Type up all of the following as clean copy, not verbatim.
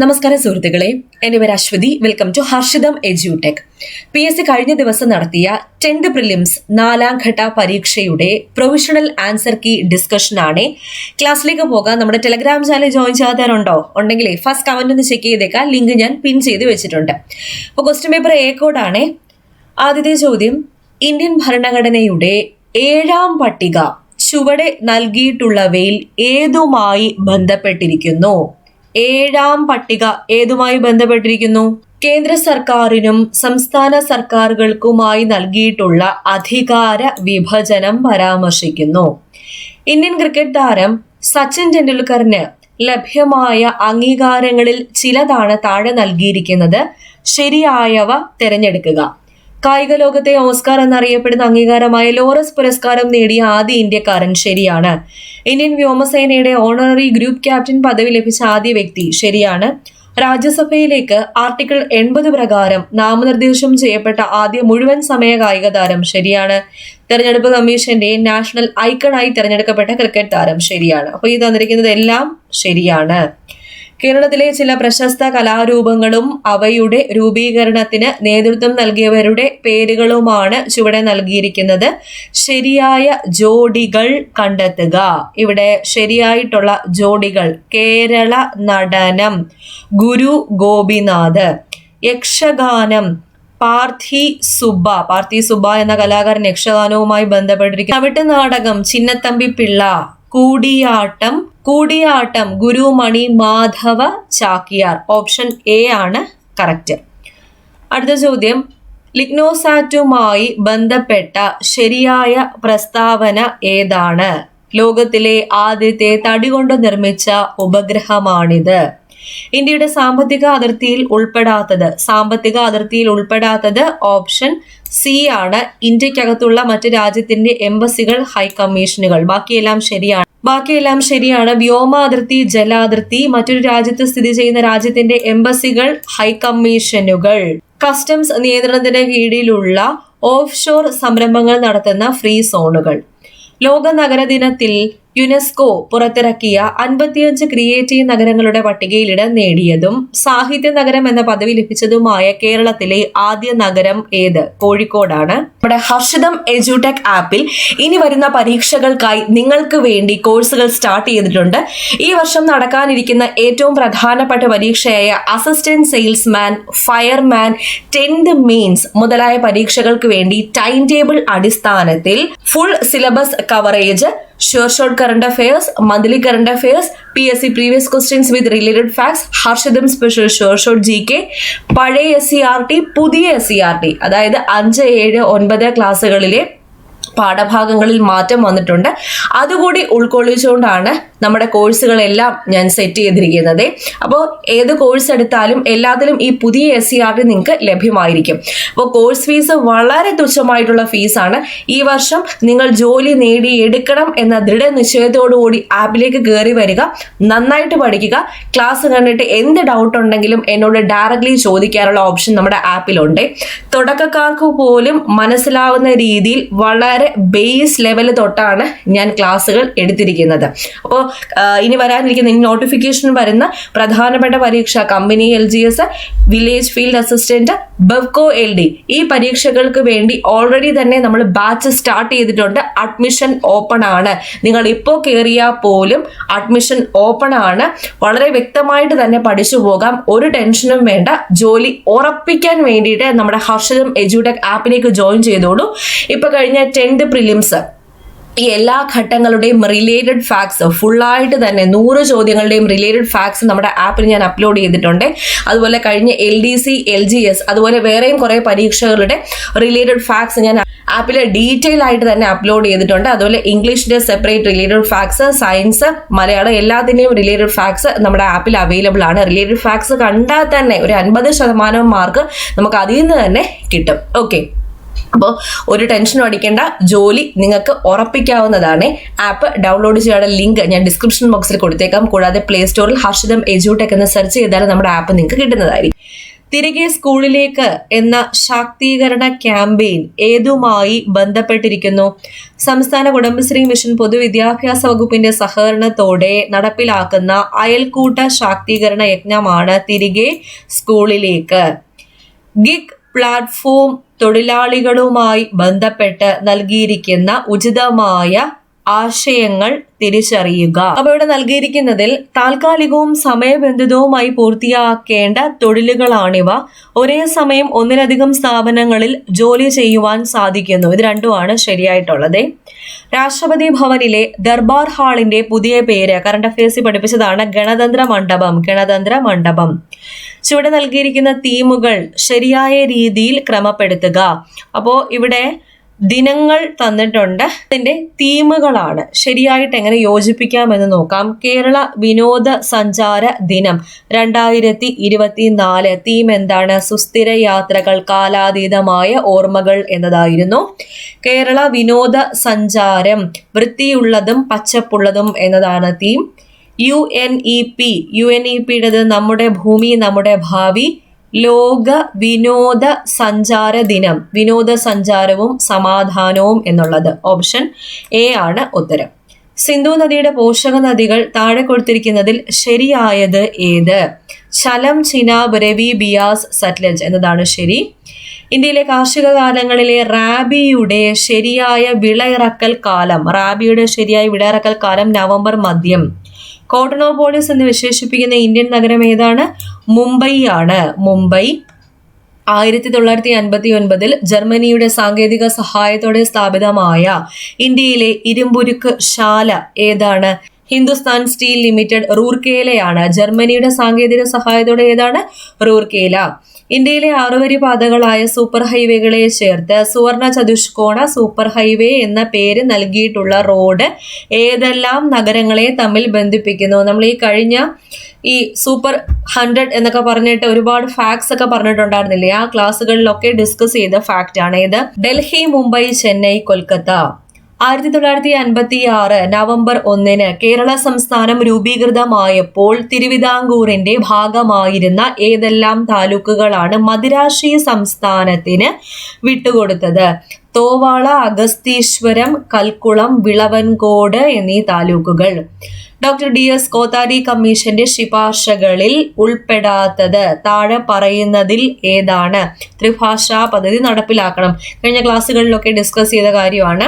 നമസ്കാരം സുഹൃത്തുക്കളെ, എൻ്റെ പേര് അശ്വതി. വെൽക്കം ടു ഹർഷിതം എജ്യൂടെക്. PSC കഴിഞ്ഞ ദിവസം നടത്തിയ 10th പ്രിലിംസ് 4ാം ഘട്ട പരീക്ഷയുടെ പ്രൊവിഷണൽ ആൻസർ കീ ഡിസ്കഷൻ ആണ്. ക്ലാസ്സിലേക്ക് പോകാൻ നമ്മുടെ ടെലഗ്രാം ചാനൽ ജോയിൻ ചെയ്യാത്തവരുണ്ടോ? ഉണ്ടെങ്കിൽ ഫസ്റ്റ് കമന്റ് ഒന്ന് ചെക്ക് ചെയ്തേക്കാം. ലിങ്ക് ഞാൻ പിൻ ചെയ്ത് വെച്ചിട്ടുണ്ട്. അപ്പോൾ ക്വസ്റ്റ്യൻ പേപ്പർ എ കോഡാണ്. ആദ്യത്തെ ചോദ്യം, ഇന്ത്യൻ ഭരണഘടനയുടെ 7ാം പട്ടിക ചുവടെ നൽകിയിട്ടുള്ളവയിൽ ഏതുമായി ബന്ധപ്പെട്ടിരിക്കുന്നു? 7ാം പട്ടിക ഏതുമായി ബന്ധപ്പെട്ടിരിക്കുന്നു? കേന്ദ്ര സർക്കാരിനും സംസ്ഥാന സർക്കാരുകൾക്കുമായി നൽകിയിട്ടുള്ള അധികാര വിഭജനം പരാമർശിക്കുന്നു. ഇന്ത്യൻ ക്രിക്കറ്റ് താരം സച്ചിൻ ടെണ്ടുൽക്കറിന് ലഭ്യമായ അംഗീകാരങ്ങളിൽ ചിലതാണ് താഴെ നൽകിയിരിക്കുന്നത്. ശരിയായവ തിരഞ്ഞെടുക്കുക. കായിക ലോകത്തെ ഓസ്കാർ എന്നറിയപ്പെടുന്ന അംഗീകാരമായ ലോറസ് പുരസ്കാരം നേടിയ ആദ്യ ഇന്ത്യക്കാരൻ. ശരിയാണ്. ഇന്ത്യൻ വ്യോമസേനയുടെ ഓണററി ഗ്രൂപ്പ് ക്യാപ്റ്റൻ പദവി ലഭിച്ച ആദ്യ വ്യക്തി. ശരിയാണ്. രാജ്യസഭയിലേക്ക് ആർട്ടിക്കിൾ 80 പ്രകാരം നാമനിർദ്ദേശം ചെയ്യപ്പെട്ട ആദ്യ മുഴുവൻ സമയ കായിക താരം. ശരിയാണ്. തെരഞ്ഞെടുപ്പ് കമ്മീഷന്റെ നാഷണൽ ഐക്കണായി തെരഞ്ഞെടുക്കപ്പെട്ട ക്രിക്കറ്റ് താരം. ശരിയാണ്. അപ്പോൾ ഈ തന്നിരിക്കുന്നതെല്ലാം ശരിയാണ്. കേരളത്തിലെ ചില പ്രശസ്ത കലാരൂപങ്ങളും അവയുടെ രൂപീകരണത്തിന് നേതൃത്വം നൽകിയവരുടെ പേരുകളുമാണ് ചുവടെ നൽകിയിരിക്കുന്നത്. ശരിയായ ജോഡികൾ കണ്ടെത്തുക. ഇവിടെ ശരിയായിട്ടുള്ള ജോഡികൾ: കേരള നടനം ഗുരു ഗോപിനാഥ്, യക്ഷഗാനം പാർത്ഥി സുബ്ബ എന്ന കലാകാരൻ യക്ഷഗാനവുമായി ബന്ധപ്പെട്ടിരിക്കുന്നു. ചവിട്ട് നാടകം ചിന്നത്തമ്പി പിള്ള, കൂടിയാട്ടം ഗുരുമണി മാധവ ചാക്യാർ. ഓപ്ഷൻ എ ആണ് കറക്റ്റ്. അടുത്ത ചോദ്യം, ലിഗ്നോസാറ്റുമായി ബന്ധപ്പെട്ട ശരിയായ പ്രസ്താവന ഏതാണ്? ലോകത്തിലെ ആദ്യത്തെ തടി കൊണ്ട് നിർമ്മിച്ച ഉപഗ്രഹമാണിത്. ഇന്ത്യയുടെ സാമ്പത്തിക അതിർത്തിയിൽ ഉൾപ്പെടാത്തത് ഓപ്ഷൻ സി ആണ്. ഇന്ത്യക്കകത്തുള്ള മറ്റു രാജ്യത്തിന്റെ എംബസികൾ, ഹൈക്കമ്മീഷനുകൾ. ബാക്കിയെല്ലാം ശരിയാണ്. വ്യോമ അതിർത്തി, ജലാതിർത്തി, മറ്റൊരു രാജ്യത്ത് സ്ഥിതി ചെയ്യുന്ന രാജ്യത്തിന്റെ എംബസികൾ, ഹൈക്കമ്മീഷനുകൾ. കസ്റ്റംസ് നിയന്ത്രണത്തിന് കീഴിലുള്ള ഓഫ് ഷോർ സംരംഭങ്ങൾ നടത്തുന്ന ഫ്രീ സോണുകൾ. ലോക നഗര ദിനത്തിൽ യുനെസ്കോ പുറത്തിറക്കിയ 55 ക്രിയേറ്റീവ് നഗരങ്ങളുടെ പട്ടികയിൽ ഇടം നേടിയതും സാഹിത്യ നഗരം എന്ന പദവി ലഭിച്ചതുമായ കേരളത്തിലെ ആദ്യ നഗരം ഏത്? കോഴിക്കോടാണ്. നമ്മുടെ ഹർഷിതം എജ്യൂടെക് ആപ്പിൽ ഇനി വരുന്ന പരീക്ഷകൾക്കായി നിങ്ങൾക്ക് വേണ്ടി കോഴ്സുകൾ സ്റ്റാർട്ട് ചെയ്തിട്ടുണ്ട്. ഈ വർഷം നടക്കാനിരിക്കുന്ന ഏറ്റവും പ്രധാനപ്പെട്ട പരീക്ഷയായ assistant salesman, fireman, 10th mains മുതലായ പരീക്ഷകൾക്ക് വേണ്ടി ടൈം ടേബിൾ അടിസ്ഥാനത്തിൽ full syllabus coverage, short current affairs, monthly current affairs, PSC previous questions with related facts, ഹർഷിതം സ്പെഷ്യൽ ഷോർട്ട് GK, പഴയ SCERT, പുതിയ SCERT, അതായത് 5, 7, 9 ക്ലാസ്സുകളിലെ പാഠഭാഗങ്ങളിൽ മാറ്റം വന്നിട്ടുണ്ട്. അതുകൂടി ഉൾക്കൊള്ളിച്ചുകൊണ്ടാണ് നമ്മുടെ കോഴ്സുകളെല്ലാം ഞാൻ സെറ്റ് ചെയ്തിരിക്കുന്നത്. അപ്പോൾ ഏത് കോഴ്സ് എടുത്താലും എല്ലാത്തിലും ഈ പുതിയ SCERT നിങ്ങൾക്ക് ലഭ്യമായിരിക്കും. അപ്പോൾ കോഴ്സ് ഫീസ് വളരെ തുച്ഛമായിട്ടുള്ള ഫീസാണ്. ഈ വർഷം നിങ്ങൾ ജോലി നേടിയെടുക്കണം എന്ന ദൃഢനിശ്ചയത്തോടുകൂടി ആപ്പിലേക്ക് കയറി വരിക. നന്നായിട്ട് പഠിക്കുക. ക്ലാസ് കണ്ടിട്ട് എന്ത് ഡൗട്ട് ഉണ്ടെങ്കിലും എന്നോട് ഡയറക്റ്റ്ലി ചോദിക്കാനുള്ള ഓപ്ഷൻ നമ്മുടെ ആപ്പിലുണ്ട്. തുടക്കക്കാർക്ക് പോലും മനസ്സിലാവുന്ന രീതിയിൽ വളരെ ബേസ് ലെവൽ തൊട്ടാണ് ഞാൻ ക്ലാസ്സുകൾ എടുത്തിരിക്കുന്നത്. അപ്പോൾ ഇനി വരാനിരിക്കുന്ന നോട്ടിഫിക്കേഷൻ വരുന്ന പ്രധാനപ്പെട്ട പരീക്ഷ company LGS, village field assistant, Bevco LD, ഈ പരീക്ഷകൾക്ക് വേണ്ടി ഓൾറെഡി തന്നെ നമ്മൾ ബാച്ച് സ്റ്റാർട്ട് ചെയ്തിട്ടുണ്ട്. അഡ്മിഷൻ ഓപ്പൺ ആണ്. നിങ്ങൾ ഇപ്പോൾ കയറിയാൽ പോലും അഡ്മിഷൻ ഓപ്പൺ ആണ്. വളരെ വ്യക്തമായിട്ട് തന്നെ പഠിച്ചു പോകാം. ഒരു ടെൻഷനും വേണ്ട. ജോലി ഉറപ്പിക്കാൻ വേണ്ടിയിട്ട് നമ്മുടെ ഹർഷിതം എജ്യൂടെക് ആപ്പിലേക്ക് ജോയിൻ ചെയ്തോളൂ. ഇപ്പൊ കഴിഞ്ഞ 10th പ്രിലിംസ് ഈ എല്ലാ ഘട്ടങ്ങളുടെയും റിലേറ്റഡ് ഫാക്ട്സ് ഫുള്ളായിട്ട് തന്നെ 100 ചോദ്യങ്ങളുടെയും റിലേറ്റഡ് ഫാക്ട്സ് നമ്മുടെ ആപ്പിൽ ഞാൻ അപ്ലോഡ് ചെയ്തിട്ടുണ്ട്. അതുപോലെ കഴിഞ്ഞ LDC, LGS, അതുപോലെ വേറെയും കുറേ പരീക്ഷകളുടെ റിലേറ്റഡ് ഫാക്ട്സ് ഞാൻ ആപ്പിൽ ഡീറ്റെയിൽ ആയിട്ട് തന്നെ അപ്ലോഡ് ചെയ്തിട്ടുണ്ട്. അതുപോലെ ഇംഗ്ലീഷിന്റെ separate related facts, science, Malayalam എല്ലാത്തിൻ്റെയും റിലേറ്റഡ് ഫാക്ട്സ് നമ്മുടെ ആപ്പിൽ അവൈലബിൾ ആണ്. റിലേറ്റഡ് ഫാക്ട്സ് കണ്ടാൽ തന്നെ ഒരു 50% മാർക്ക് നമുക്ക് അതിൽ നിന്ന് തന്നെ കിട്ടും. ഓക്കെ, അപ്പോൾ ഒരു ടെൻഷനും അടിക്കേണ്ട. ജോലി നിങ്ങൾക്ക് ഉറപ്പിക്കാവുന്നതാണ്. ആപ്പ് ഡൗൺലോഡ് ചെയ്യാനുള്ള ലിങ്ക് ഞാൻ ഡിസ്ക്രിപ്ഷൻ ബോക്സിൽ കൊടുത്തേക്കാം. കൂടാതെ പ്ലേ സ്റ്റോറിൽ ഹർഷിതം എജ്യൂടെക് എന്ന് സെർച്ച് ചെയ്താൽ നമ്മുടെ ആപ്പ് നിങ്ങൾക്ക് കിട്ടുന്നതായിരിക്കും. തിരികെ സ്കൂളിലേക്ക് എന്ന ശാക്തീകരണ ക്യാമ്പയിൻ ഏതുമായി ബന്ധപ്പെട്ടിരിക്കുന്നു? സംസ്ഥാന കുടുംബശ്രീ മിഷൻ പൊതുവിദ്യാഭ്യാസ വകുപ്പിന്റെ സഹകരണത്തോടെ നടപ്പിലാക്കുന്ന അയൽക്കൂട്ട ശാക്തീകരണ യജ്ഞമാണ് തിരികെ സ്കൂളിലേക്ക്. ഗിഗ് പ്ലാറ്റ്ഫോം തൊഴിലാളികളുമായി ബന്ധപ്പെട്ട് നൽകിയിരിക്കുന്ന ഉചിതമായ ആശയങ്ങൾ തിരിച്ചറിയുക. അപ്പോൾ ഇവിടെ നൽകിയിരിക്കുന്നതിൽ താൽക്കാലികവും സമയബന്ധിതവുമായി പൂർത്തിയാക്കേണ്ട തൊഴിലുകളാണിവ. ഒരേ സമയം ഒന്നിലധികം സ്ഥാപനങ്ങളിൽ ജോലി ചെയ്യുവാൻ സാധിക്കുന്നു. ഇത് രണ്ടുമാണ് ശരിയായിട്ടുള്ളത്. രാഷ്ട്രപതി ഭവനിലെ ദർബാർ ഹാളിന്റെ പുതിയ പേര് കറണ്ട് അഫയേഴ്സിൽ പഠിപ്പിച്ചതാണ് ഗണതന്ത്ര മണ്ഡപം. ഗണതന്ത്ര മണ്ഡപം. ചുവടെ നൽകിയിരിക്കുന്ന തീമുകൾ ശരിയായ രീതിയിൽ ക്രമപ്പെടുത്തുക. അപ്പോൾ ഇവിടെ ദിനങ്ങൾ തന്നിട്ടുണ്ട്, അതിന്റെ തീമുകളാണ്. ശരിയായിട്ട് എങ്ങനെ യോജിപ്പിക്കാമെന്ന് നോക്കാം. കേരള വിനോദ സഞ്ചാര ദിനം 2024. തീം എന്താണ്? സുസ്ഥിര യാത്രകൾ, കാലാതീതമായ ഓർമ്മകൾ എന്നതായിരുന്നു. കേരള വിനോദ സഞ്ചാരം വൃത്തിയുള്ളതും പച്ചപ്പുള്ളതും എന്നതാണ് തീം. UNEP നമ്മുടെ ഭൂമി നമ്മുടെ ഭാവി. ലോക വിനോദ സഞ്ചാര ദിനം, വിനോദസഞ്ചാരവും സമാധാനവും എന്നുള്ളത്. ഓപ്ഷൻ എ ആണ് ഉത്തരം. സിന്ധു നദിയുടെ പോഷക നദികൾ താഴെ കൊടുത്തിരിക്കുന്നതിൽ ശരിയായത് ഏത്? ചലം, ചിനാബ്, രവി, ബിയാസ്, സത്ലജ് എന്നതാണ് ശരി. ഇന്ത്യയിലെ കാർഷിക കാലങ്ങളിലെ റാബിയുടെ ശരിയായ വിളയിറക്കൽ കാലം, നവംബർ മധ്യം. കോട്ടണോപോളിസ് എന്ന് വിശേഷിപ്പിക്കുന്ന ഇന്ത്യൻ നഗരം ഏതാണ്? മുംബൈ ആണ്. മുംബൈ. 1959 ജർമ്മനിയുടെ സാങ്കേതിക സഹായത്തോടെ സ്ഥാപിതമായ ഇന്ത്യയിലെ ഇരുമ്പുരുക്ക് ശാല ഏതാണ്? ഹിന്ദുസ്ഥാൻ സ്റ്റീൽ ലിമിറ്റഡ്, റൂർക്കേലയാണ്. ജർമ്മനിയുടെ സാങ്കേതിക സഹായത്തോടെ ഏതാണ്? റൂർക്കേല. ഇന്ത്യയിലെ 6 വരി പാതകളായ സൂപ്പർ ഹൈവേകളെ ചേർത്ത് സുവർണ ചതുഷ്കോണ സൂപ്പർ ഹൈവേ എന്ന പേര് നൽകിയിട്ടുള്ള റോഡ് ഏതെല്ലാം നഗരങ്ങളെ തമ്മിൽ ബന്ധിപ്പിക്കുന്നു? നമ്മൾ ഈ കഴിഞ്ഞ സൂപ്പർ 100 എന്നൊക്കെ പറഞ്ഞിട്ട് ഒരുപാട് ഫാക്ട്സ് ഒക്കെ പറഞ്ഞിട്ടുണ്ടായിരുന്നില്ലേ? ആ ക്ലാസ്സുകളിലൊക്കെ ഡിസ്കസ് ചെയ്ത ഫാക്റ്റ് ആണ് ഇത്. ഡൽഹി, മുംബൈ, ചെന്നൈ, കൊൽക്കത്ത. 1956 നവംബർ 1 കേരള സംസ്ഥാനം രൂപീകൃതമായപ്പോൾ തിരുവിതാംകൂറിന്റെ ഭാഗമായിരുന്ന ഏതെല്ലാം താലൂക്കുകളാണ് മദിരാശി സംസ്ഥാനത്തിന് വിട്ടുകൊടുത്തത്? തോവാള, അഗസ്തീശ്വരം, കൽക്കുളം, വിളവൻകോട് എന്നീ താലൂക്കുകൾ. ഡോക്ടർ DS കോത്താരി കമ്മീഷന്റെ ശുപാർശകളിൽ ഉൾപ്പെടാത്തത് താഴെ പറയുന്നതിൽ ഏതാണ്? ത്രിഭാഷാ പദ്ധതി നടപ്പിലാക്കണം. കഴിഞ്ഞ ക്ലാസ്സുകളിലൊക്കെ ഡിസ്കസ് ചെയ്ത കാര്യമാണ്.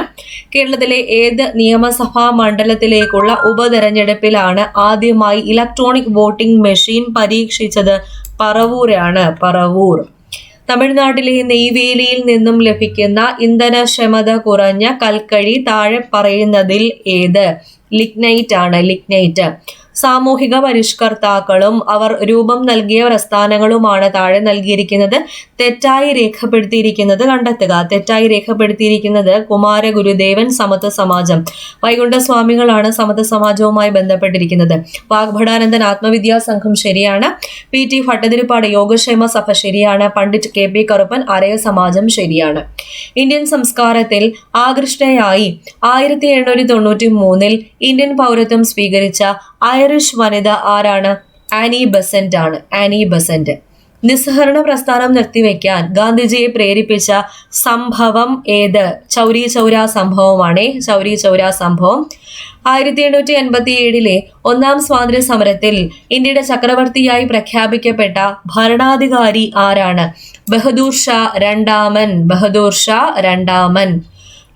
കേരളത്തിലെ ഏത് നിയമസഭാ മണ്ഡലത്തിലേക്കുള്ള ഉപതെരഞ്ഞെടുപ്പിലാണ് ആദ്യമായി ഇലക്ട്രോണിക് വോട്ടിംഗ് മെഷീൻ പരീക്ഷിച്ചത്? പറവൂരാണ്. പറവൂർ. തമിഴ്നാട്ടിലെ നെയ്വേലിയിൽ നിന്നും ലഭിക്കുന്ന ഇന്ധനക്ഷമത കുറഞ്ഞ കൽക്കരി താഴെ പറയുന്നതിൽ ഏത്? ലിഗ്നൈറ്റ് ആണ്. ലിഗ്നൈറ്റ്. സാമൂഹിക പരിഷ്കർത്താക്കളും അവർ രൂപം നൽകിയ പ്രസ്ഥാനങ്ങളുമാണ് താഴെ നൽകിയിരിക്കുന്നത് തെറ്റായി രേഖപ്പെടുത്തിയിരിക്കുന്നത് കണ്ടെത്തുക. തെറ്റായി രേഖപ്പെടുത്തിയിരിക്കുന്നത് കുമാരഗുരുദേവൻ, സമത്വ സമാജം. വൈകുണ്ഠസ്വാമികളാണ് സമത്വ സമാജവുമായി ബന്ധപ്പെട്ടിരിക്കുന്നത്. വാഗ്ഭടാനന്ദൻ ആത്മവിദ്യാ സംഘം ശരിയാണ്. PT ഭട്ടതിരിപ്പാട് യോഗക്ഷേമ സഭ ശരിയാണ്. പണ്ഡിറ്റ് KP കറുപ്പൻ അരയ സമാജം ശരിയാണ്. ഇന്ത്യൻ സംസ്കാരത്തിൽ ആകൃഷ്ടയായി 1793 ഇന്ത്യൻ പൗരത്വം സ്വീകരിച്ച ഐറിഷ് വനിത ആരാണ്? ആനി ബസന്റ് ആണ്. Annie Besant. നിസ്സഹരണ പ്രസ്ഥാനം നിർത്തിവെക്കാൻ ഗാന്ധിജിയെ പ്രേരിപ്പിച്ച സംഭവം ഏത്? ചൗരി ചൗര സംഭവമാണ്. ചൗരി ചൗര സംഭവം. 1887 ഒന്നാം സ്വാതന്ത്ര്യ സമരത്തിൽ ഇന്ത്യയുടെ ചക്രവർത്തിയായി പ്രഖ്യാപിക്കപ്പെട്ട ഭരണാധികാരി ആരാണ്? ബഹദൂർ ഷാ രണ്ടാമൻ. ബഹദൂർ ഷാ രണ്ടാമൻ.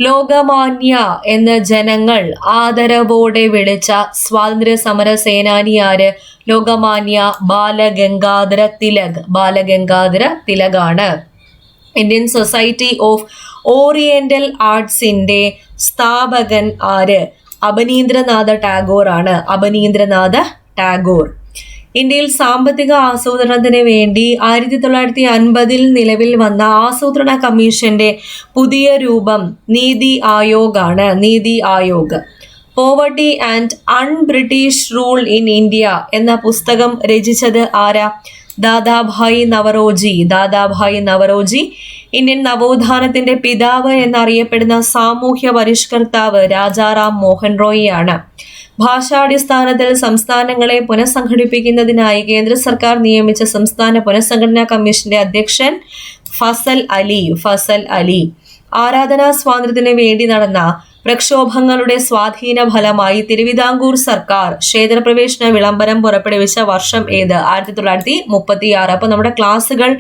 ലോകമാന്യ എന്ന് ജനങ്ങൾ ആദരവോടെ വിളിച്ച സ്വാതന്ത്ര്യ സമര സേനാനി ആര്? ലോകമാന്യ ബാലഗംഗാധര തിലക്. ബാലഗംഗാധര തിലകാണ്. ഇന്ത്യൻ സൊസൈറ്റി ഓഫ് ഓറിയന്റൽ ആർട്സിന്റെ സ്ഥാപകൻ ആര്? അബനീന്ദ്രനാഥ ടാഗോർ ആണ്. അബനീന്ദ്രനാഥ ടാഗോർ. ഇന്ത്യയിൽ സാമ്പത്തിക ആസൂത്രണത്തിന് വേണ്ടി 1950 നിലവിൽ വന്ന ആസൂത്രണ കമ്മീഷന്റെ പുതിയ രൂപം നീതി ആയോഗ് ആണ്. NITI Aayog. Poverty and un-British rule in India എന്ന പുസ്തകം രചിച്ചത് ആരാ? ദാദാഭായ് നവറോജി. ദാദാഭായ് നവറോജി. ഇന്ത്യൻ നവോത്ഥാനത്തിന്റെ പിതാവ് എന്നറിയപ്പെടുന്ന സാമൂഹ്യ പരിഷ്കർത്താവ് രാജാറാം മോഹൻ റോയി ആണ്. ഭാഷാടിസ്ഥാനത്തിൽ സംസ്ഥാനങ്ങളെ പുനഃസംഘടിപ്പിക്കുന്നതിനായി കേന്ദ്ര സർക്കാർ നിയമിച്ച സംസ്ഥാന പുനഃസംഘടനാ കമ്മീഷന്റെ അധ്യക്ഷൻ ഫസൽ അലി. ആരാധനാ സ്വാതന്ത്ര്യത്തിന് വേണ്ടി നടന്ന പ്രക്ഷോഭങ്ങളുടെ സ്വാധീന ഫലമായി തിരുവിതാംകൂർ സർക്കാർ ക്ഷേത്രപ്രവേശന വിളംബരം പുറപ്പെടുവിച്ച വർഷം ഏത്? 1936. അപ്പൊ നമ്മുടെ ക്ലാസ്സുകൾ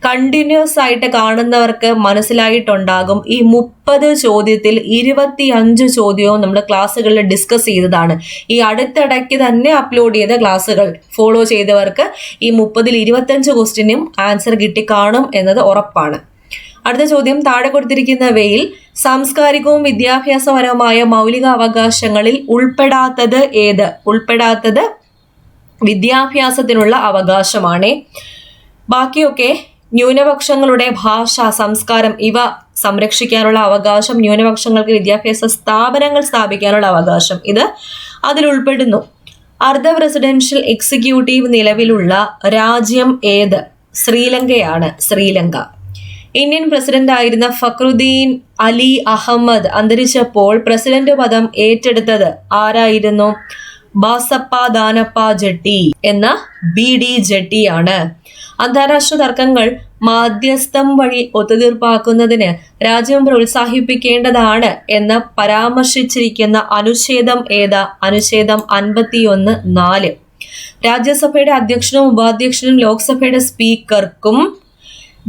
കണ്ടിന്യൂസ് ആയിട്ട് കാണുന്നവർക്ക് മനസ്സിലായിട്ടുണ്ടാകും. ഈ 30 ചോദ്യത്തിൽ 25 ചോദ്യവും നമ്മൾ ക്ലാസ്സുകളിൽ ഡിസ്കസ് ചെയ്തതാണ്. ഈ അടുത്തിടയ്ക്ക് തന്നെ അപ്ലോഡ് ചെയ്ത ക്ലാസ്സുകൾ ഫോളോ ചെയ്തവർക്ക് ഈ 30ൽ 25 ക്വസ്റ്റ്യനും ആൻസർ കിട്ടിക്കാണും എന്നത് ഉറപ്പാണ്. അടുത്ത ചോദ്യം, താഴെ കൊടുത്തിരിക്കുന്നവയിൽ സാംസ്കാരികവും വിദ്യാഭ്യാസപരവുമായ മൗലിക അവകാശങ്ങളിൽ ഉൾപ്പെടാത്തത് ഏത്? ഉൾപ്പെടാത്തത് വിദ്യാഭ്യാസത്തിനുള്ള അവകാശമാണ്. ബാക്കിയൊക്കെ ന്യൂനപക്ഷങ്ങളുടെ ഭാഷ, സംസ്കാരം ഇവ സംരക്ഷിക്കാനുള്ള അവകാശം, ന്യൂനപക്ഷങ്ങൾക്ക് വിദ്യാഭ്യാസ സ്ഥാപനങ്ങൾ സ്ഥാപിക്കാനുള്ള അവകാശം, ഇത് അതിൽ ഉൾപ്പെടുന്നു. അർദ്ധ പ്രസിഡൻഷ്യൽ എക്സിക്യൂട്ടീവ് നിലവിലുള്ള രാജ്യം ഏത്? ശ്രീലങ്കയാണ്. ശ്രീലങ്ക. ഇന്ത്യൻ പ്രസിഡന്റ് ആയിരുന്ന ഫക്രുദ്ദീൻ അലി അഹമ്മദ് അന്തരിച്ചപ്പോൾ പ്രസിഡന്റ് പദം ഏറ്റെടുത്തത് ആരായിരുന്നു? ബാസപ്പ ദാനപ്പ ജെട്ടി എന്ന BD ജെട്ടിയാണ്. അന്താരാഷ്ട്ര തർക്കങ്ങൾ മാധ്യസ്ഥം വഴി ഒത്തുതീർപ്പാക്കുന്നതിന് രാജ്യം പ്രോത്സാഹിപ്പിക്കേണ്ടതാണ് എന്ന് പരാമർശിച്ചിരിക്കുന്ന അനുച്ഛേദം ഏതാ? അനുച്ഛേദം 51(4). രാജ്യസഭയുടെ അധ്യക്ഷനും ഉപാധ്യക്ഷനും ലോക്സഭയുടെ സ്പീക്കർക്കും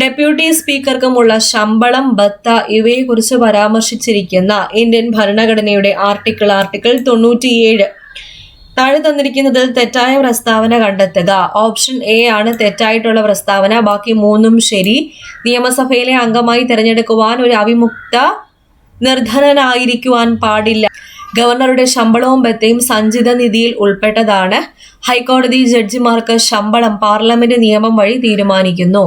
ഡെപ്യൂട്ടി സ്പീക്കർക്കുമുള്ള ശമ്പളം, ഭത്ത ഇവയെക്കുറിച്ച് പരാമർശിച്ചിരിക്കുന്ന ഇന്ത്യൻ ഭരണഘടനയുടെ ആർട്ടിക്കിൾ 97. താഴെ തന്നിരിക്കുന്നതിൽ തെറ്റായ പ്രസ്താവന കണ്ടെത്തുക. ഓപ്ഷൻ എ ആണ് തെറ്റായിട്ടുള്ള പ്രസ്താവന, ബാക്കി 3ഉം ശരി. നിയമസഭയിലെ അംഗമായി തിരഞ്ഞെടുക്കുവാൻ ഒരു അവിമുക്ത നിർധനനായിരിക്കുവാൻ പാടില്ല. ഗവർണറുടെ ശമ്പളവും ഭത്തയും സഞ്ചിത നിധിയിൽ ഉൾപ്പെട്ടതാണ്. ഹൈക്കോടതി ജഡ്ജിമാർക്ക് ശമ്പളം പാർലമെന്റ് നിയമം വഴി തീരുമാനിക്കുന്നു.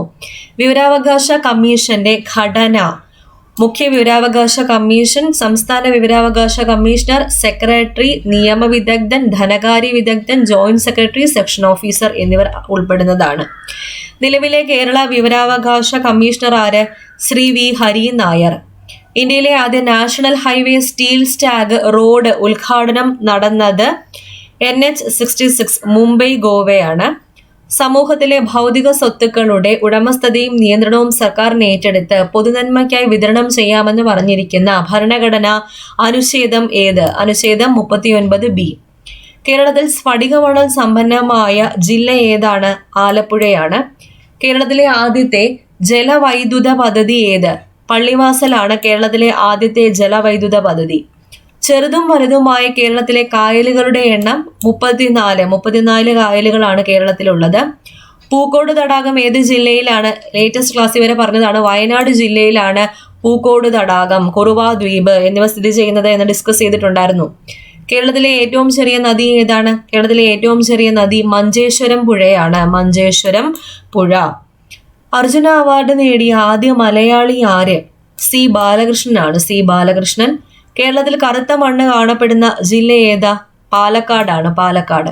വിവരാവകാശ കമ്മീഷന്റെ ഘടന: മുഖ്യ വിവരാവകാശ കമ്മീഷൻ, സംസ്ഥാന വിവരാവകാശ കമ്മീഷണർ, സെക്രട്ടറി, നിയമവിദഗ്ധൻ, ധനകാര്യ വിദഗ്ധൻ, ജോയിന്റ് സെക്രട്ടറി, സെക്ഷൻ ഓഫീസർ എന്നിവർ ഉൾപ്പെടുന്നതാണ്. നിലവിലെ കേരള വിവരാവകാശ കമ്മീഷണർ ആര്? ശ്രീ വി ഹരി നായർ. ഇന്ത്യയിലെ ആദ്യ national highway steel stag road ഉദ്ഘാടനം നടന്നത് NH-66 മുംബൈ ഗോവയാണ്. സമൂഹത്തിലെ ഭൗതിക സ്വത്തുക്കളുടെ ഉടമസ്ഥതയും നിയന്ത്രണവും സർക്കാരിന് ഏറ്റെടുത്ത് പൊതുനന്മയ്ക്കായി വിതരണം ചെയ്യാമെന്ന് പറഞ്ഞിരിക്കുന്ന ഭരണഘടന അനുച്ഛേദം ഏത്? അനുച്ഛേദം 39(b). കേരളത്തിൽ സ്ഫടികമണൽ സമ്പന്നമായ ജില്ല ഏതാണ്? ആലപ്പുഴയാണ്. കേരളത്തിലെ ആദ്യത്തെ ജലവൈദ്യുത പദ്ധതി ഏത്? പള്ളിവാസലാണ് കേരളത്തിലെ ആദ്യത്തെ ജലവൈദ്യുത പദ്ധതി. ചെറുതും വലുതുമായ കേരളത്തിലെ കായലുകളുടെ എണ്ണം 34 കായലുകളാണ് കേരളത്തിലുള്ളത്. പൂക്കോട് തടാകം ഏത് ജില്ലയിലാണ്? ലേറ്റസ്റ്റ് ക്ലാസ്സിൽ വരെ പറഞ്ഞതാണ് വയനാട് ജില്ലയിലാണ് പൂക്കോട് തടാകം, കുറുവ ദ്വീപ് എന്നിവ സ്ഥിതി ചെയ്യുന്നത് എന്ന് ഡിസ്കസ് ചെയ്തിട്ടുണ്ടായിരുന്നു. കേരളത്തിലെ ഏറ്റവും ചെറിയ നദി ഏതാണ്? കേരളത്തിലെ ഏറ്റവും ചെറിയ നദി മഞ്ചേശ്വരം പുഴയാണ്. മഞ്ചേശ്വരം പുഴ. അർജുന അവാർഡ് നേടിയ ആദ്യ മലയാളി ആര്? സി ബാലകൃഷ്ണനാണ്. സി ബാലകൃഷ്ണൻ. കേരളത്തിൽ കറുത്ത മണ്ണ് കാണപ്പെടുന്ന ജില്ല ഏതാ? പാലക്കാടാണ്. പാലക്കാട്.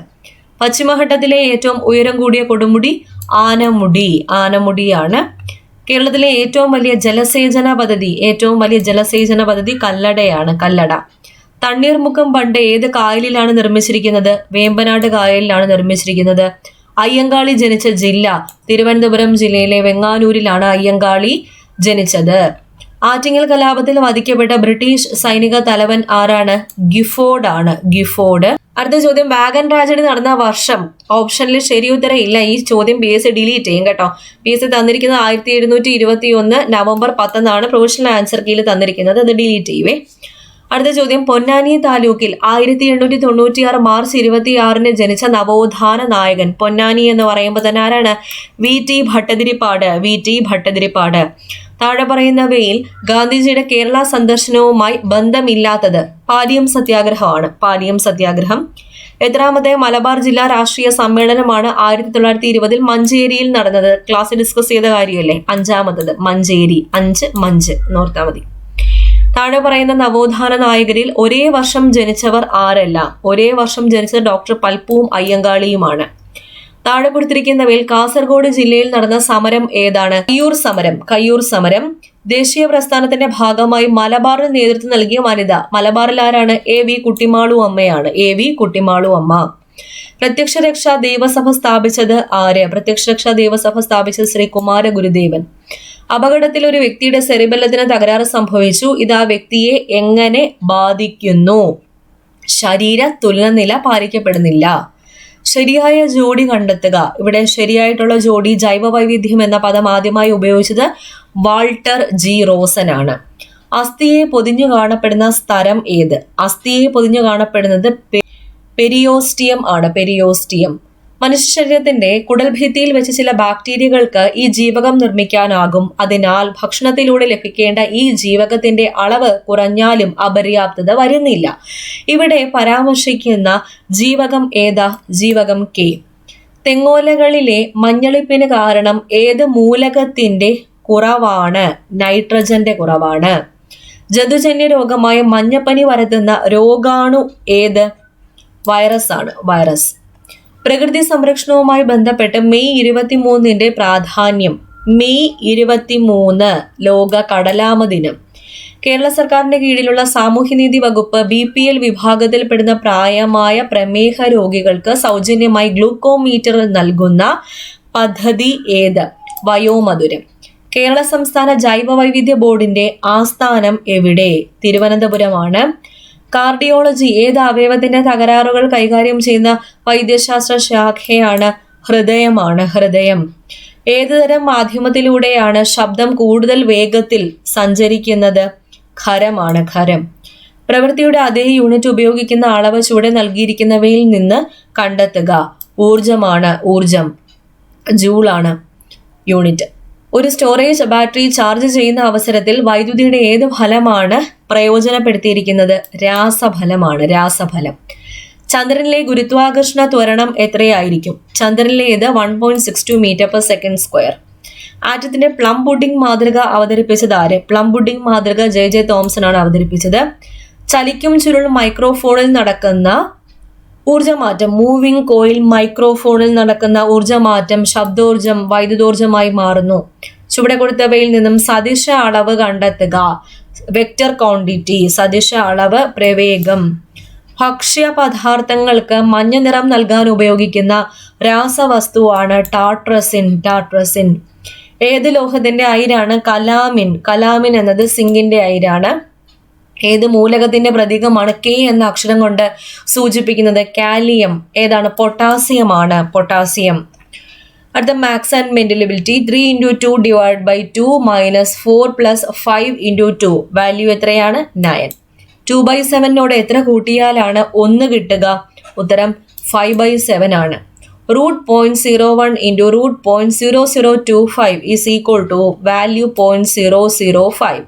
പശ്ചിമഘട്ടത്തിലെ ഏറ്റവും ഉയരം കൂടിയ കൊടുമുടി ആനമുടിയാണ്. കേരളത്തിലെ ഏറ്റവും വലിയ ജലസേചന പദ്ധതി കല്ലടയാണ്. കല്ലട. തണ്ണീർമുക്കം ബണ്ട് ഏത് കായലിലാണ് നിർമ്മിച്ചിരിക്കുന്നത്? വേമ്പനാട് കായലിലാണ് നിർമ്മിച്ചിരിക്കുന്നത്. അയ്യങ്കാളി ജനിച്ച ജില്ല? തിരുവനന്തപുരം ജില്ലയിലെ വെങ്ങാനൂരിലാണ് അയ്യങ്കാളി ജനിച്ചത്. ആറ്റിങ്ങൽ കലാപത്തിൽ വധിക്കപ്പെട്ട ബ്രിട്ടീഷ് സൈനിക തലവൻ ആരാണ്? ഗിഫോർഡ് ആണ്. ഗിഫോർഡ്. അടുത്ത ചോദ്യം, വാഗൻ ട്രാജഡി നടന്ന വർഷം? ഓപ്ഷനിൽ ശരിയുത്തരം ഇല്ല. ഈ ചോദ്യം PSC ഡിലീറ്റ് ചെയ്യും കേട്ടോ. PSC തന്നിരിക്കുന്നത് 1721 നവംബർ 10 പ്രൊഫഷണൽ ആൻസർ കീയിൽ തന്നിരിക്കുന്നത്. അത് ഡിലീറ്റ് ചെയ്യുവേ. അടുത്ത ചോദ്യം, പൊന്നാനി താലൂക്കിൽ 1896 മാർച്ച് 26 ജനിച്ച നവോത്ഥാന നായകൻ? പൊന്നാനി എന്ന് പറയുമ്പോൾ തന്നെ ആരാണ്? VT ഭട്ടതിരിപ്പാട്. താഴെ പറയുന്നവയിൽ ഗാന്ധിജിയുടെ കേരള സന്ദർശനവുമായി ബന്ധമില്ലാത്തത്? പാലിയം സത്യാഗ്രഹമാണ്. പാലിയം സത്യാഗ്രഹം. എത്രാമത്തെ മലബാർ ജില്ലാ രാഷ്ട്രീയ സമ്മേളനമാണ് 1920 മഞ്ചേരിയിൽ നടന്നത്? ക്ലാസ് ഡിസ്കസ് ചെയ്ത കാര്യമല്ലേ? 5ാമത്തത് മഞ്ചേരി. 5 മഞ്ച് നോർത്താ മതി. താഴെ പറയുന്ന നവോത്ഥാന നായകരിൽ ഒരേ വർഷം ജനിച്ചവർ ആരെല്ലാം? ഒരേ വർഷം ജനിച്ചത് ഡോക്ടർ പൽപ്പുവും അയ്യങ്കാളിയുമാണ്. താഴെ കൊടുത്തിരിക്കുന്നവയിൽ കാസർഗോഡ് ജില്ലയിൽ നടന്ന സമരം ഏതാണ്? കയ്യൂർ സമരം. ദേശീയ പ്രസ്ഥാനത്തിന്റെ ഭാഗമായി മലബാറിന് നേതൃത്വം നൽകിയ വനിത. മലബാറിൽ ആരാണ്? AV കുട്ടിമാളു അമ്മയാണ്. AV കുട്ടിമാളു അമ്മ. പ്രത്യക്ഷ രക്ഷാ ദേവസഭ സ്ഥാപിച്ചത് ആര്? പ്രത്യക്ഷ രക്ഷാ ദേവസഭ സ്ഥാപിച്ചത് ശ്രീ കുമാര ഗുരുദേവൻ. അപകടത്തിൽ ഒരു വ്യക്തിയുടെ സെറിബെല്ലത്തിന് തകരാറ് സംഭവിച്ചു. ഇത് ആ വ്യക്തിയെ എങ്ങനെ ബാധിക്കുന്നു? ശരീര തുലനനില പാലിക്കപ്പെടുന്നില്ല. ശരിയായ ജോഡി കണ്ടെത്തുക. ഇവിടെ ശരിയായിട്ടുള്ള ജോഡി ജൈവ വൈവിധ്യം എന്ന പദം ആദ്യമായി ഉപയോഗിച്ചത് വാൾട്ടർ ജി റോസൻ ആണ്. അസ്ഥിയെ പൊതിഞ്ഞു കാണപ്പെടുന്ന സ്ഥലം ഏത്? അസ്ഥിയെ പൊതിഞ്ഞു കാണപ്പെടുന്നത് പെരിയോസ്റ്റിയം ആണ്. പെരിയോസ്റ്റിയം. മനുഷ്യ ശരീരത്തിന്റെ കുടൽഭിത്തിയിൽ വെച്ച് ചില ബാക്ടീരിയകൾക്ക് ഈ ജീവകം നിർമ്മിക്കാനാകും. അതിനാൽ ഭക്ഷണത്തിലൂടെ ലഭിക്കേണ്ട ഈ ജീവകത്തിന്റെ അളവ് കുറഞ്ഞാലും അപര്യാപ്തത വരുന്നില്ല. ഇവിടെ പരാമർശിക്കുന്ന ജീവകം ഏതാ? ജീവകം K. തെങ്ങോലകളിലെ മഞ്ഞളിപ്പിന് കാരണം ഏത് മൂലകത്തിന്റെ കുറവാണ്? നൈട്രജന്റെ കുറവാണ്. ജന്തുജന്യ രോഗമായ മഞ്ഞപ്പനി പരത്തുന്ന രോഗാണു ഏത്? വൈറസ് ആണ്. വൈറസ്. പ്രകൃതി സംരക്ഷണവുമായി ബന്ധപ്പെട്ട് മെയ് 23 പ്രാധാന്യം. മെയ് 23 ലോക കടലാമ ദിനം. കേരള സർക്കാരിന്റെ കീഴിലുള്ള സാമൂഹ്യനീതി വകുപ്പ് BPL വിഭാഗത്തിൽപ്പെടുന്ന പ്രായമായ പ്രമേഹ രോഗികൾക്ക് സൗജന്യമായി ഗ്ലൂക്കോമീറ്റർ നൽകുന്ന പദ്ധതി ഏത്? വയോമധുരം. കേരള സംസ്ഥാന ജൈവ വൈവിധ്യ ബോർഡിന്റെ ആസ്ഥാനം എവിടെ? തിരുവനന്തപുരമാണ്. കാർഡിയോളജി ഏത് അവയവത്തിന്റെ തകരാറുകൾ കൈകാര്യം ചെയ്യുന്ന വൈദ്യശാസ്ത്ര ശാഖയാണ്? ഹൃദയമാണ്. ഹൃദയം. ഏതുതരം മാധ്യമത്തിലൂടെയാണ് ശബ്ദം കൂടുതൽ വേഗത്തിൽ സഞ്ചരിക്കുന്നത്? ഖരമാണ്. ഖരം. പ്രവൃത്തിയുടെ അതേ യൂണിറ്റ് ഉപയോഗിക്കുന്ന അളവ് ചുവടെ നൽകിയിരിക്കുന്നവയിൽ നിന്ന് കണ്ടെത്തുക. ഊർജമാണ്. ഊർജം. ജൂളാണ് യൂണിറ്റ്. ഒരു സ്റ്റോറേജ് ബാറ്ററി ചാർജ് ചെയ്യുന്ന അവസരത്തിൽ വൈദ്യുതിയുടെ ഏത് ഫലമാണ് പ്രയോജനപ്പെടുത്തിയിരിക്കുന്നത്? രാസഫലമാണ്. രാസഫലം. ചന്ദ്രനിലെ ഗുരുത്വാകർഷണ ത്വരണം എത്രയായിരിക്കും? ചന്ദ്രനിലേത് 1.62 m/s². ആറ്റത്തിന്റെ പ്ലം പുഡിംഗ് മാതൃക അവതരിപ്പിച്ചത് ആര്? പ്ലം പുഡിംഗ് മാതൃക J.J. തോംസൺ ആണ് അവതരിപ്പിച്ചത്. ചലിക്കും ചുരുൾ മൈക്രോഫോണിൽ നടക്കുന്ന ഊർജമാറ്റം. മൂവിംഗ് കോയിൽ മൈക്രോഫോണിൽ നടക്കുന്ന ഊർജമാറ്റം ശബ്ദോർജം വൈദ്യുതോർജമായി മാറുന്നു. ചുവടെ കൊടുത്തവയിൽ നിന്നും സദിശ അളവ് കണ്ടെത്തുക. Vector quantity. സദിശ അളവ് പ്രവേഗം. ഭക്ഷ്യ പദാർത്ഥങ്ങൾക്ക് മഞ്ഞ നിറം നൽകാൻ ഉപയോഗിക്കുന്ന രാസവസ്തുവാണ് ടാട്രസിൻ. ടാട്രസിൻ. ഏത് ലോഹത്തിന്റെ അയിരാണ്? കലാമിൻ. കലാമിൻ എന്നത് സിങ്കിന്റെ അയിരാണ്. ഏത് മൂലകത്തിന്റെ പ്രതീകമാണ് K എന്ന അക്ഷരം കൊണ്ട് സൂചിപ്പിക്കുന്നത്? കാലിയം. ഏതാണ്? പൊട്ടാസ്യം ആണ്. പൊട്ടാസ്യം. അടുത്ത മാക്സ് ആൻഡ് മെന്റലബിലിറ്റി. 3 × 2 / 2 - 4 + 5 × 2 വാല്യൂ എത്രയാണ്? 9. 2/7 എത്ര കൂട്ടിയാലാണ് 1 കിട്ടുക? ഉത്തരം 5/7 ആണ്. √0.01 × √0.0025 = വാല്യൂ 0.005.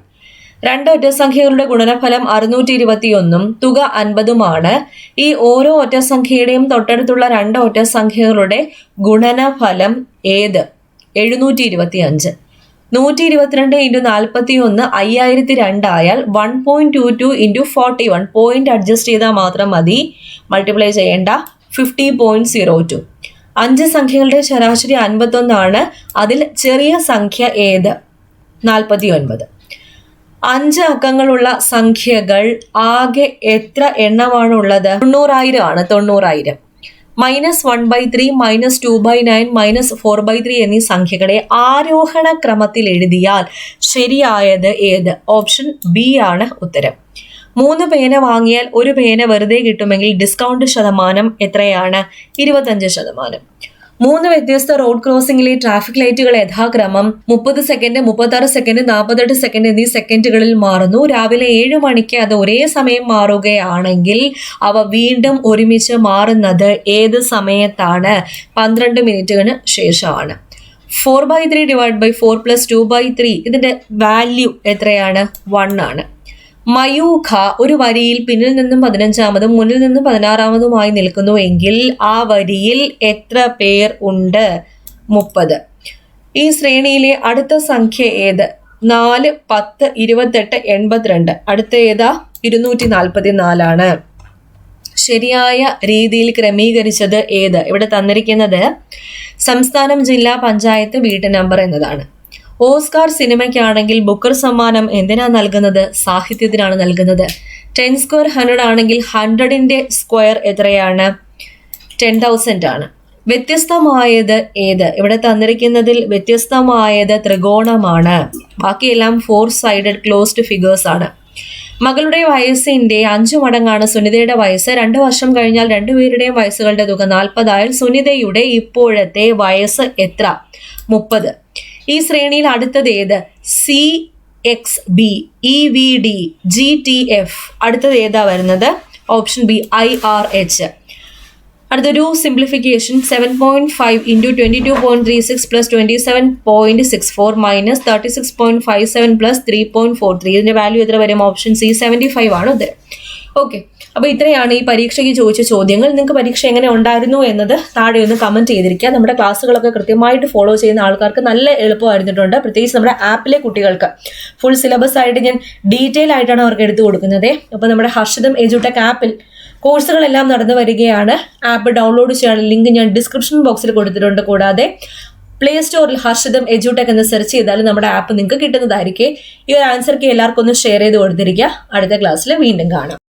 രണ്ട് ഒറ്റസംഖ്യകളുടെ ഗുണനഫലം 621 തുക 50 ഈ ഓരോ ഒറ്റസംഖ്യയുടെയും തൊട്ടടുത്തുള്ള രണ്ട് ഒറ്റസംഖ്യകളുടെ ഗുണനഫലം ഏത്? 725. 122 × 41 5002 ആയാൽ 1.22 × 41 പോയിന്റ് അഡ്ജസ്റ്റ് ചെയ്താൽ മാത്രം മതി. മൾട്ടിപ്ലൈ ചെയ്യേണ്ട. 50.02. 5 സംഖ്യകളുടെ ശരാശരി 51 അതിൽ ചെറിയ സംഖ്യ ഏത്? 49. 5 അക്കങ്ങളുള്ള സംഖ്യകൾ ആകെ എത്ര എണ്ണമാണുള്ളത്? 90000 ആണ്. 90000. -1/3 -2/9 -4/3 എന്നീ സംഖ്യകളെ ആരോഹണ ക്രമത്തിൽ എഴുതിയാൽ ശരിയായത് ഏത്? ഓപ്ഷൻ ബി ആണ് ഉത്തരം. 3 പേന വാങ്ങിയാൽ 1 പേന വെറുതെ കിട്ടുമെങ്കിൽ ഡിസ്കൗണ്ട് ശതമാനം എത്രയാണ്? 25%. 3 വ്യത്യസ്ത റോഡ് ക്രോസിംഗിലെ ട്രാഫിക് ലൈറ്റുകൾ യഥാക്രമം 30 സെക്കൻഡ്, 36 സെക്കൻഡ്, 48 സെക്കൻഡ് എന്നീ സെക്കൻഡുകളിൽ മാറുന്നു. രാവിലെ 7 മണിക്ക് അത് ഒരേ സമയം മാറുകയാണെങ്കിൽ അവ വീണ്ടും ഒരുമിച്ച് മാറുന്നത് ഏത് സമയത്താണ്? 12 മിനിറ്റിന് ശേഷമാണ്. 4/3 / 4 + 2/3 ഇതിന്റെ വാല്യൂ എത്രയാണ്? 1 ആണ്. മയൂഖ ഒരു വരിയിൽ പിന്നിൽ നിന്നും 15-മതും മുന്നിൽ നിന്നും 16-മതുമായി നിൽക്കുന്നു എങ്കിൽ ആ വരിയിൽ എത്ര പേർ ഉണ്ട്? 30. ഈ ശ്രേണിയിലെ അടുത്ത സംഖ്യ ഏത്? 4, 10, 28, 82. അടുത്ത ഏതാ? 244 ആണ്. ശരിയായ രീതിയിൽ ക്രമീകരിച്ചത് ഏത്? ഇവിടെ തന്നിരിക്കുന്നത് സംസ്ഥാനം, ജില്ല, പഞ്ചായത്ത്, വീട്ട് നമ്പർ എന്നതാണ്. ഓസ്കാർ സിനിമയ്ക്കാണെങ്കിൽ ബുക്കർ സമ്മാനം എന്തിനാണ് നൽകുന്നത്? സാഹിത്യത്തിനാണ് നൽകുന്നത്. 10 സ്ക്വയർ 100 ആണെങ്കിൽ 100ന്റെ സ്ക്വയർ എത്രയാണ്? 10,000 ആണ്. വ്യത്യസ്തമായത് ഏത്? ഇവിടെ തന്നിരിക്കുന്നതിൽ വ്യത്യസ്തമായത് ത്രികോണമാണ്. ബാക്കിയെല്ലാം 4 സൈഡഡ് ക്ലോസ്ഡ് ഫിഗേഴ്സ് ആണ്. മകളുടെ വയസ്സിന്റെ 5 മടങ്ങാണ് സുനിതയുടെ വയസ്സ്. 2 വർഷം കഴിഞ്ഞാൽ രണ്ടുപേരുടെയും വയസ്സുകളുടെ തുക 40 ആയാൽ സുനിതയുടെ ഇപ്പോഴത്തെ വയസ്സ് എത്ര? 30. ഈ ശ്രേണിയിൽ അടുത്തത് ഏത്? CXB, EVD, GTF. അടുത്തത് ഏതാ വരുന്നത്? Option B IRH. അടുത്തൊരു simplification. 7.5 into 22.36 plus 27.64 minus 36.57 plus 3.43. ഇതിന്റെ വാല്യൂ എത്ര വരും? ഓപ്ഷൻ സി 75 ആണ് ഉത്തരം. ഓക്കെ, അപ്പോൾ ഇത്രയാണ് ഈ പരീക്ഷയ്ക്ക് ചോദിച്ച ചോദ്യങ്ങൾ. നിങ്ങൾക്ക് പരീക്ഷ എങ്ങനെ ഉണ്ടായിരുന്നു എന്നത് താഴെ ഒന്ന് കമന്റ് ചെയ്തിരിക്കുക. നമ്മുടെ ക്ലാസ്സുകളൊക്കെ കൃത്യമായിട്ട് ഫോളോ ചെയ്യുന്ന ആൾക്കാർക്ക് നല്ല എളുപ്പമായിരുന്നിട്ടുണ്ട്. പ്രത്യേകിച്ച് നമ്മുടെ ആപ്പിലെ കുട്ടികൾക്ക് ഫുൾ സിലബസ് ആയിട്ട് ഞാൻ ഡീറ്റെയിൽ ആയിട്ടാണ് അവർക്ക് എടുത്തു കൊടുക്കുന്നത്. അപ്പോൾ നമ്മുടെ ഹർഷിതം എഡ്യൂടെക് ആപ്പിൽ കോഴ്സുകളെല്ലാം നടന്നു വരികയാണ്. ആപ്പ് ഡൗൺലോഡ് ചെയ്യാനുള്ള ലിങ്ക് ഞാൻ ഡിസ്ക്രിപ്ഷൻ ബോക്സിൽ കൊടുത്തിട്ടുണ്ട്. കൂടാതെ പ്ലേ സ്റ്റോറിൽ ഹർഷിതം എഡ്യൂടെക് എന്ന് സെർച്ച് ചെയ്താൽ നമ്മുടെ ആപ്പ് നിങ്ങൾക്ക് കിട്ടുന്നതായിരിക്കും. ഈ ഒരു ആൻസർ കീ എല്ലാവർക്കും ഒന്ന് ഷെയർ ചെയ്ത് കൊടുത്തിരിക്കുക. അടുത്ത ക്ലാസ്സിൽ വീണ്ടും കാണാം.